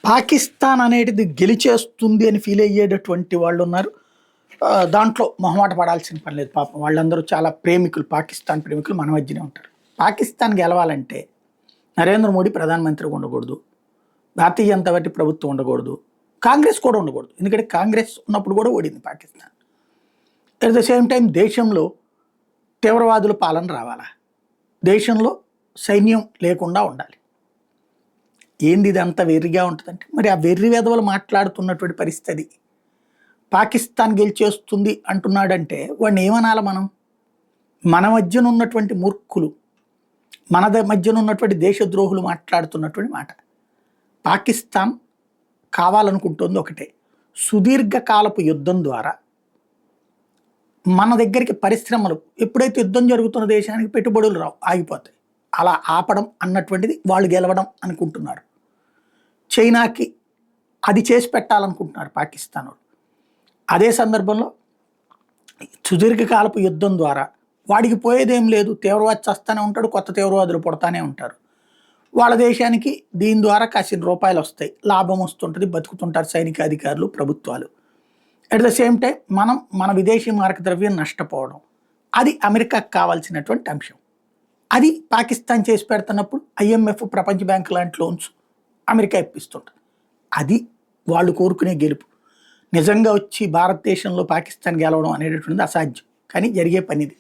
పాకిస్తాన్ అనేది గెలిచేస్తుంది అని ఫీల్ అయ్యేటటువంటి వాళ్ళు ఉన్నారు. దాంట్లో మొహమాట పడాల్సిన పని లేదు. పాపం వాళ్ళందరూ చాలా ప్రేమికులు, పాకిస్తాన్ ప్రేమికులు మన మధ్యనే ఉంటారు. పాకిస్తాన్ గెలవాలంటే నరేంద్ర మోడీ ప్రధానమంత్రిగా ఉండకూడదు, భారతీయ జనతా పార్టీ ప్రభుత్వం ఉండకూడదు, కాంగ్రెస్ కూడా ఉండకూడదు. ఎందుకంటే కాంగ్రెస్ ఉన్నప్పుడు కూడా ఓడింది Pakistan. At the same time దేశంలో తీవ్రవాదుల పాలన రావాలా, దేశంలో సైన్యం లేకుండా ఉండాలి. ఏంది ఇది అంత వెర్రిగా ఉంటుందంటే, మరి ఆ వెర్రి వెధవలు మాట్లాడుతున్నటువంటి పరిస్థితి. పాకిస్తాన్ గెలిచేస్తుంది అంటున్నాడంటే వాడిని ఏమనాలి మనం? మన మధ్యన ఉన్నటువంటి మూర్ఖులు, మన మధ్యన ఉన్నటువంటి దేశద్రోహులు మాట్లాడుతున్నటువంటి మాట. పాకిస్తాన్ కావాలనుకుంటుంది ఒకటే, సుదీర్ఘకాలపు యుద్ధం ద్వారా మన దగ్గరికి పరిశ్రమలు, ఎప్పుడైతే యుద్ధం జరుగుతున్న దేశానికి పెట్టుబడులు రావు, ఆగిపోతాయి. అలా ఆపడం అన్నటువంటిది వాళ్ళు గెలవడం అనుకుంటున్నారు. చైనాకి అది చేసి పెట్టాలనుకుంటున్నారు పాకిస్తాన్ వాళ్ళు. అదే సందర్భంలో సుదీర్ఘకాలపు యుద్ధం ద్వారా వాడికి పోయేదేం లేదు, తీవ్రవాది చేస్తూనే ఉంటాడు, కొత్త తీవ్రవాదులు పుడతానే ఉంటారు. వాళ్ళ దేశానికి దీని ద్వారా కాసిన రూపాయలు వస్తాయి, లాభం వస్తుంటుంది, బతుకుతుంటారు సైనిక అధికారులు, ప్రభుత్వాలు. అట్ ద సేమ్ టైం మన విదేశీ మార్క ద్రవ్యం నష్టపోవడం, అది అమెరికాకు కావాల్సినటువంటి అంశం. అది పాకిస్తాన్ చేసి పెడుతున్నప్పుడు IMF, ప్రపంచ బ్యాంక్ లాంటి లోన్స్ అమెరికా ఇప్పిస్తుంటుంది. అది వాళ్ళు కోరుకునే గెలుపు. నిజంగా వచ్చి భారతదేశంలో పాకిస్తాన్ గెలవడం అనేటటువంటిది అసాధ్యం, కానీ జరిగే పనిది.